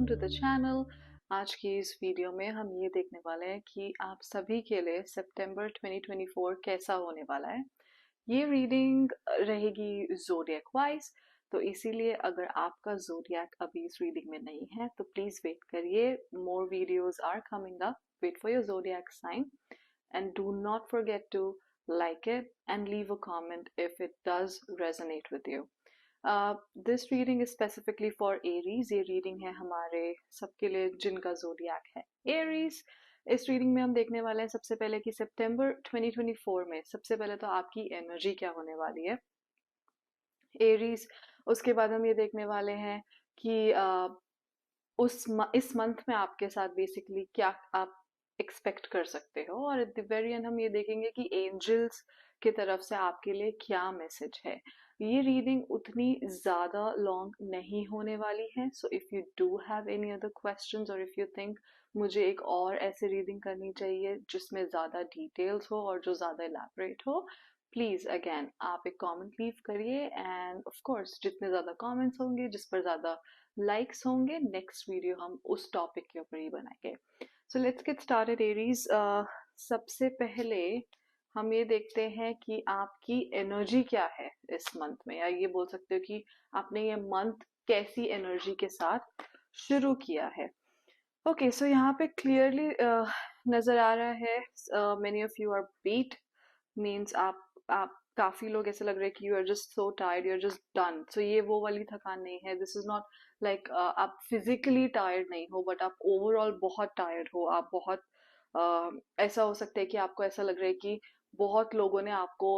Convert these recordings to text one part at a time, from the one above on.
Welcome to the channel. आज की इस वीडियो में हम ये देखने वाले हैं कि आप सभी के लिए सितंबर 2024 कैसा होने वाला है। ये रीडिंग रहेगी ज़ोडिएक वाइज, तो इसीलिए अगर आपका ज़ोडिएक अभी इस रीडिंग में नहीं है तो प्लीज़ वेट करिए। More videos are coming up, wait for your zodiac sign and do not forget to like it and leave a comment if it does resonate with you. This reading is specifically for Aries. ये reading है हमारे सबके लिए जिनका zodiac है Aries. इस reading में हम देखने वाले हैं सबसे पहले कि सितंबर 2024 में सबसे पहले तो आपकी एनर्जी क्या होने वाली है एरीज। उसके बाद हम ये देखने वाले हैं कि इस मंथ में आपके साथ बेसिकली क्या आप एक्सपेक्ट कर सकते हो, और एट द वेरी एंड हम ये देखेंगे कि एंजल्स की तरफ से आपके लिए क्या मैसेज है। ये रीडिंग उतनी ज़्यादा लॉन्ग नहीं होने वाली है, so if you do have any other questions और इफ़ यू थिंक मुझे एक और ऐसी रीडिंग करनी चाहिए जिसमें ज़्यादा डिटेल्स हो और जो ज़्यादा इलैबोरेट हो, प्लीज़ अगेन आप एक कमेंट लीव करिए। एंड ऑफ कोर्स जितने ज़्यादा कमेंट्स होंगे, जिस पर ज़्यादा लाइक्स होंगे, नेक्स्ट वीडियो हम उस टॉपिक के ऊपर ही बनाएंगे। So let's get started Aries. सबसे पहले हम ये देखते हैं कि आपकी एनर्जी क्या है इस मंथ में, या ये बोल सकते हो कि आपने ये मंथ कैसी एनर्जी के साथ शुरू किया है। ओके, सो यहाँ पे क्लियरली नजर आ रहा है many of you are beat, means आप काफी लोग ऐसे लग रहे हैं कि you are just so tired, you are just done. So ये वो वाली थकान नहीं है, दिस इज नॉट लाइक आप फिजिकली टायर्ड नहीं हो, बट आप ओवरऑल बहुत टायर्ड हो। आप बहुत ऐसा हो सकता है कि आपको ऐसा लग रहा है कि बहुत लोगों ने आपको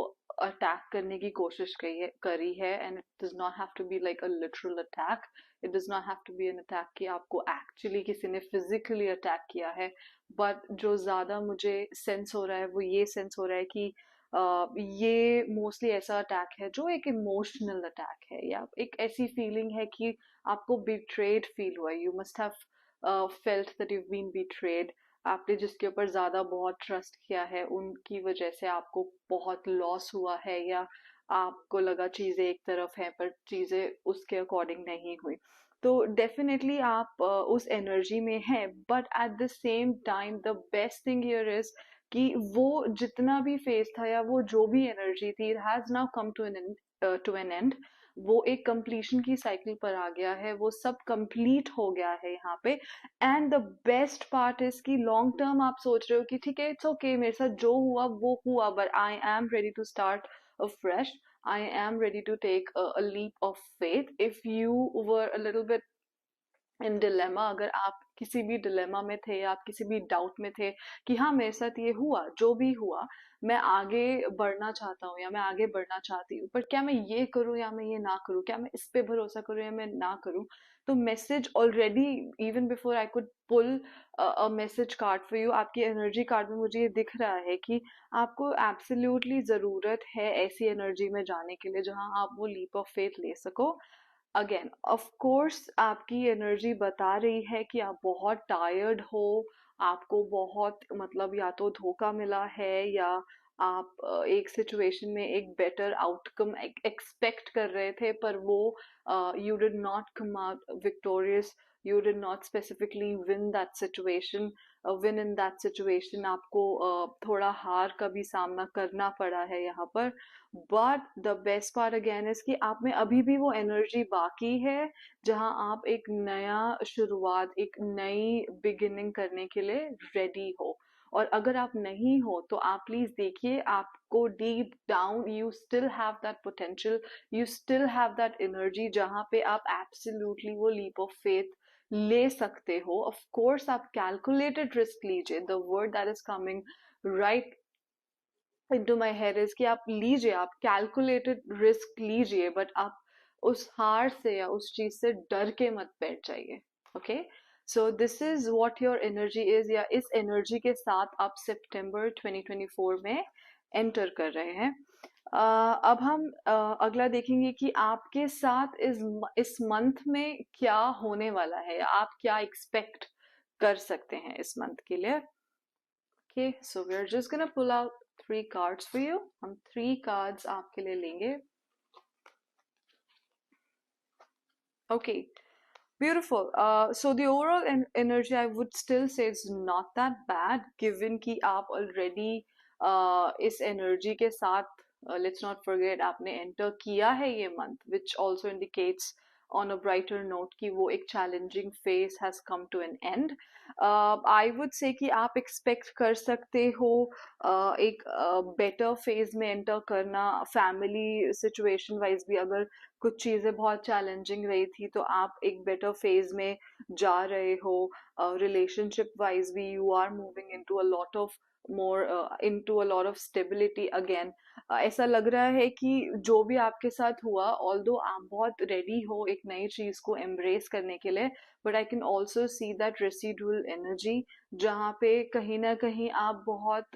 अटैक करने की कोशिश करी है and it does not have to be like a literal attack, it does not have to be an attack कि आपको एक्चुअली किसी ने फिजिकली अटैक किया है। बट जो ज्यादा मुझे सेंस हो रहा है वो ये सेंस हो रहा है कि ये मोस्टली ऐसा अटैक है जो एक इमोशनल अटैक है, या एक ऐसी फीलिंग है कि आपको बिट्रेड फील हुआ। You must have felt that you been betrayed. आपने जिसके ऊपर ज्यादा बहुत ट्रस्ट किया है उनकी वजह से आपको बहुत लॉस हुआ है, या आपको लगा चीजें एक तरफ हैं पर चीजें उसके अकॉर्डिंग नहीं हुई। तो डेफिनेटली आप उस एनर्जी में हैं, but at the same time the best thing here is कि वो जितना भी फेज था या वो जो भी एनर्जी थी, it has now come to an end. वो एक कंप्लीशन की साइकिल पर आ गया है, वो सब कंप्लीट हो गया है यहाँ पे। And the best part is कि लॉन्ग टर्म आप सोच रहे हो कि ठीक है, इट्स ओके, मेरे साथ जो हुआ वो हुआ, but I am ready to start fresh. I am ready to take a leap of faith. If you were a little bit in dilemma, अगर आप किसी भी डिलेमा में थे या आप किसी भी डाउट में थे कि हाँ मेरे साथ ये हुआ, जो भी हुआ, मैं आगे बढ़ना चाहता हूँ या मैं आगे बढ़ना चाहती हूँ, पर क्या मैं ये करूँ या मैं ये ना करूँ, क्या मैं इस पे भरोसा करूँ या मैं ना करूँ। तो message already, even before I could pull a message card for you, आपकी एनर्जी कार्ड में मुझे ये दिख रहा है कि आपको एब्सोल्युटली जरूरत है ऐसी एनर्जी में जाने के लिए जहाँ आप वो लीप ऑफ फेथ ले सको। अगेन ऑफ कोर्स आपकी एनर्जी बता रही है कि आप बहुत टायर्ड हो, आपको बहुत मतलब या तो धोखा मिला है, या आप एक सिचुएशन में एक बेटर आउटकम एक्सपेक्ट कर रहे थे पर वो you did not come out victorious, you did not specifically win that situation. Win in that situation आपको थोड़ा हार का भी सामना करना पड़ा है यहाँ पर। But the best part again is कि आप में अभी भी वो एनर्जी बाकी है जहां आप एक नया शुरुआत, एक नई बिगिनिंग करने के लिए रेडी हो। और अगर आप नहीं हो तो आप प्लीज देखिए, आपको deep down you still have that potential, you still have that energy जहां पे आप एब्सोल्युटली वो लीप ऑफ फेथ ले सकते हो। ऑफ कोर्स आप कैलकुलेटेड रिस्क लीजिए, the word that is coming right into my head is कि आप लीजिए, आप कैलकुलेटेड रिस्क लीजिए, बट आप उस हार से या उस चीज से डर के मत बैठ जाइए। Okay, so this is what your energy is, या इस एनर्जी के साथ आप सितंबर 2024 में एंटर कर रहे हैं। अब हम अगला देखेंगे कि आपके साथ इस मंथ में क्या होने वाला है, या आप क्या एक्सपेक्ट कर सकते हैं इस मंथ के लिए। Okay, so we are just gonna pull out 3 cards for you. हम 3 कार्ड्स आपके लिए लेंगे। Okay, Beautiful. So the overall energy, I would still say it's not that bad, given कि आप already इस energy के साथ, let's not forget, आपने enter किया है ये month, which also indicates on a brighter note कि वो एक challenging phase has come to an end. I would say कि आप expect कर सकते हो एक better phase में enter करना, family situation wise भी अगर कुछ चीजें बहुत चैलेंजिंग रही थी तो आप एक बेटर फेज में जा रहे हो, रिलेशनशिप वाइज भी you are moving into a lot of more into a lot of stability again. ऐसा लग रहा है कि जो भी आपके साथ हुआ, ऑल्दो आप बहुत रेडी हो एक नई चीज को एम्ब्रेस करने के लिए, but I can also see that residual energy, जहाँ पे कहीं ना कहीं आप बहुत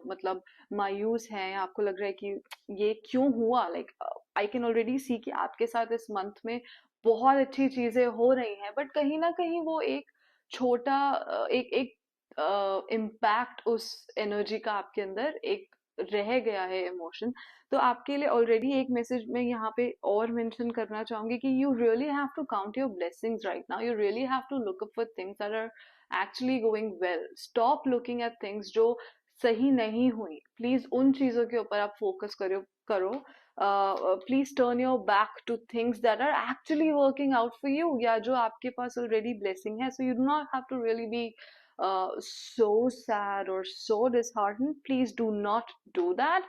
मतलब मायूस हैं, आपको लग रहा है कि ये क्यों हुआ, लाइक आई कैन ऑलरेडी सी कि आपके साथ इस मंथ में बहुत अच्छी चीजें हो रही हैं, बट कहीं ना कहीं वो एक छोटा एक एक इम्पैक्ट उस एनर्जी का आपके अंदर एक रह गया है इमोशन। तो आपके लिए ऑलरेडी एक मैसेज मैं यहाँ पे और मेंशन करना चाहूंगी कि you really have to count your blessings right now, you really have to look up for things that are actually going well, stop looking at things जो सही नहीं हुई, प्लीज उन चीजों के ऊपर आप फोकस करो। Please turn your back to things that are actually working out for you, या जो आपके पास ऑलरेडी ब्लेसिंग है, so you do not have to really be so sad or so disheartened. Please do not do that.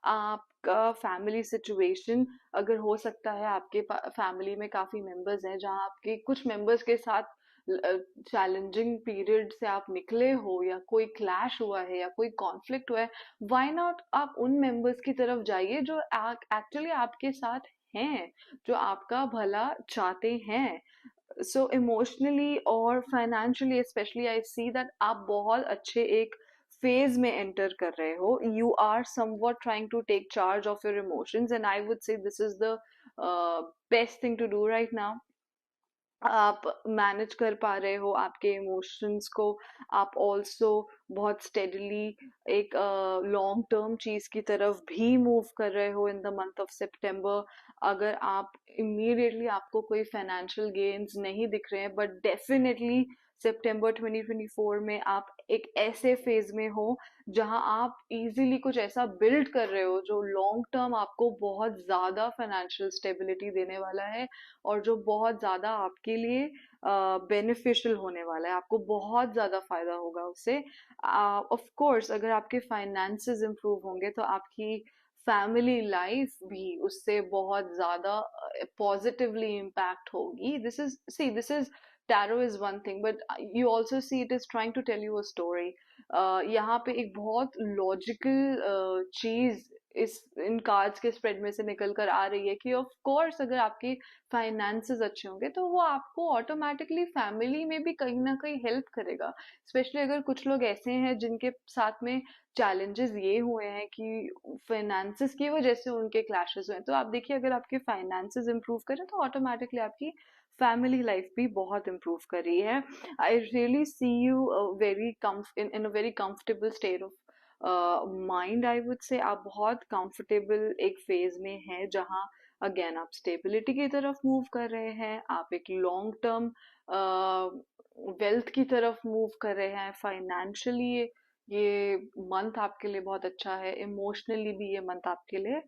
आपका family situation, अगर हो सकता है आपके फैमिली में काफी मेंबर्स हैं जहाँ आपके कुछ मेंबर्स के साथ चैलेंजिंग पीरियड से आप निकले हो, या कोई क्लैश हुआ है या कोई कॉन्फ्लिक्ट हुआ है, व्हाई नॉट आप उन मेंबर्स की तरफ जाइए जो एक्चुअली आपके साथ हैं, जो आपका भला चाहते हैं। सो इमोशनली और financially specially I see that आप बहुत अच्छे एक फेज में एंटर कर रहे हो, you are somewhat trying to take charge of your emotions, and I would say this is the best thing to do right now. आप मैनेज कर पा रहे हो आपके इमोशंस को, आप ऑल्सो बहुत स्टेडली एक लॉन्ग टर्म चीज की तरफ भी मूव कर रहे हो इन द मंथ ऑफ सितंबर। अगर आप इमीडिएटली आपको कोई फाइनेंशियल गेन्स नहीं दिख रहे हैं, बट डेफिनेटली सितंबर 2024 में आप एक ऐसे फेज में हो जहां आप इजीली कुछ ऐसा बिल्ड कर रहे हो जो लॉन्ग टर्म आपको बहुत ज्यादा फाइनेंशियल स्टेबिलिटी देने वाला है, और जो बहुत ज्यादा आपके लिए बेनिफिशियल होने वाला है, आपको बहुत ज्यादा फायदा होगा उससे। ऑफ कोर्स अगर आपके फाइनेंसेस इंप्रूव होंगे तो आपकी फैमिली लाइफ भी उससे बहुत ज्यादा पॉजिटिवली इम्पैक्ट होगी। This is see this is tarot is one thing, but you also see it is trying to tell you a story. यहाँ पे एक बहुत लॉजिकल चीज इस इन कार्ड्स के स्प्रेड में से निकल कर आ रही है कि ऑफ कोर्स अगर आपके फाइनेंसेस अच्छे होंगे तो वो आपको ऑटोमेटिकली फैमिली में भी कहीं ना कहीं हेल्प करेगा। स्पेशली अगर कुछ लोग ऐसे हैं जिनके साथ में चैलेंजेस ये हुए हैं कि फाइनेंसेस की वजह से उनके क्लैशेस हुए हैं, तो आप देखिए अगर आपके फाइनेंसेस इंप्रूव करें तो ऑटोमेटिकली आपकी फैमिली लाइफ भी बहुत इंप्रूव कर रही है। I really see you very in a very comfortable state of mind, I would से आप बहुत कंफर्टेबल एक फेज में हैं जहां अगेन आप स्टेबिलिटी की तरफ मूव कर रहे हैं, आप एक लॉन्ग टर्म वेल्थ की तरफ मूव कर रहे हैं। फाइनेंशियली ये मंथ आपके लिए बहुत अच्छा है, इमोशनली भी ये मंथ आपके लिए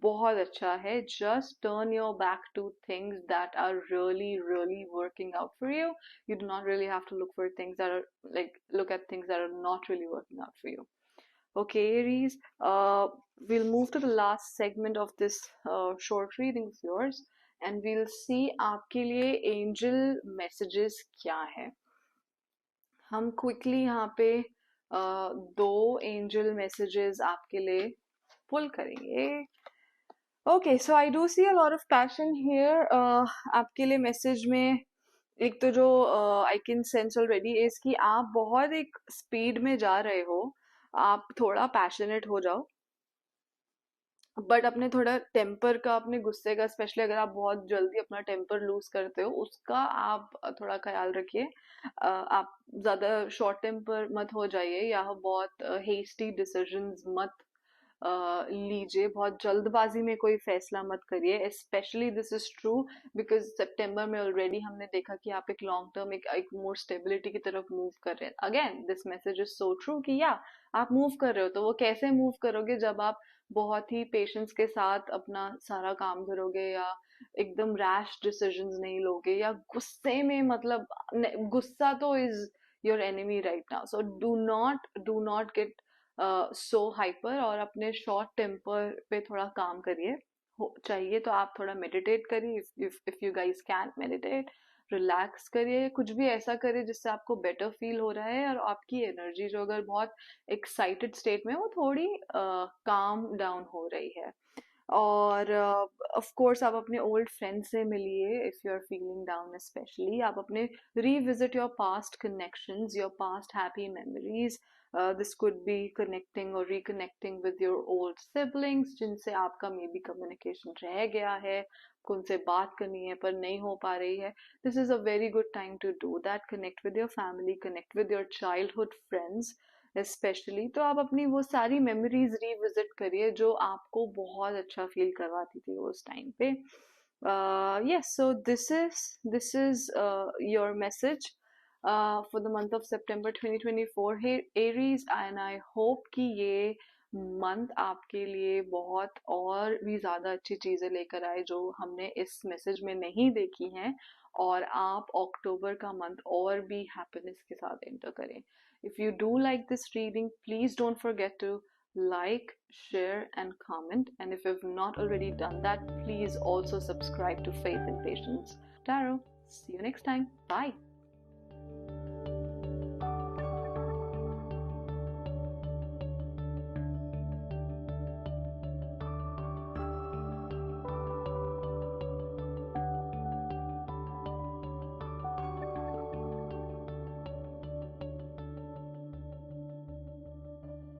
बहुत अच्छा है। Just turn your back to things that are really really working out for you, you do not really have to look for things that are like look at things that are not really working out for you. Okay, Aries, we'll move to the last segment of this short reading of yours, and we'll see आपके लिए angel messages क्या है। हम quickly यहाँ पे दो angel messages आपके लिए पुल करेंगे। Okay, so I do see a lot of passion here. आपके लिए मैसेज में एक तो जो I can sense already is कि आप बहुत एक स्पीड में जा रहे हो, आप थोड़ा पैशनेट हो जाओ, बट अपने थोड़ा टेम्पर का, अपने गुस्से का, स्पेशली अगर आप बहुत जल्दी अपना टेम्पर लूज करते हो उसका आप थोड़ा ख्याल रखिए। आप ज्यादा शॉर्ट टेम्पर मत हो जाइए, या बहुत हेस्टी डिसीजंस मत लीजिए, बहुत जल्दबाजी में कोई फैसला मत करिए, specially this is true because सितंबर में ऑलरेडी हमने देखा कि आप एक लॉन्ग टर्म एक मोर स्टेबिलिटी की तरफ मूव कर रहे हैं। Again this message is so true कि या आप मूव कर रहे हो, तो वो कैसे मूव करोगे जब आप बहुत ही पेशेंस के साथ अपना सारा काम करोगे, या एकदम रैश डिसीजंस नहीं लोगे, या गुस्से में, मतलब गुस्सा तो is your enemy right now, so do not get so hyper, और अपने शॉर्ट टेम्पर पे थोड़ा काम करिए। चाहिए तो आप थोड़ा मेडिटेट करिए, if you guys can meditate, relax करिए, कुछ भी ऐसा करिए जिससे आपको बेटर फील हो रहा है, और आपकी एनर्जी जो अगर बहुत एक्साइटेड स्टेट में है, वो थोड़ी काम डाउन हो रही है। और ऑफ कोर्स आप अपने ओल्ड फ्रेंड से मिलिए if you are feeling down, specially आप अपने revisit your past connections, your past happy memories. This could be connecting or reconnecting with your old siblings जिनसे आपका मे बी कम्युनिकेशन रह गया है, उनसे बात करनी है पर नहीं हो पा रही है। This is a very good time to do that, connect with your family, connect with your childhood friends specially. तो आप अपनी वो सारी मेमोरीज रिविजिट करिए जो आपको बहुत अच्छा फील करवाती थी उस टाइम पे। yes, so this is your message for the month of September 2024, hey Aries, and I hope कि ये मंथ आपके लिए बहुत और भी ज्यादा अच्छी चीजें लेकर आए जो हमने इस मैसेज में नहीं देखी हैं, और आप अक्टूबर का मंथ और भी हैप्पीनेस के साथ एंटर करें। If you do like this reading, please don't forget to like, share, and comment. And if you've not already done that, please also subscribe to Faith and Patience Tarot. See you next time. Bye.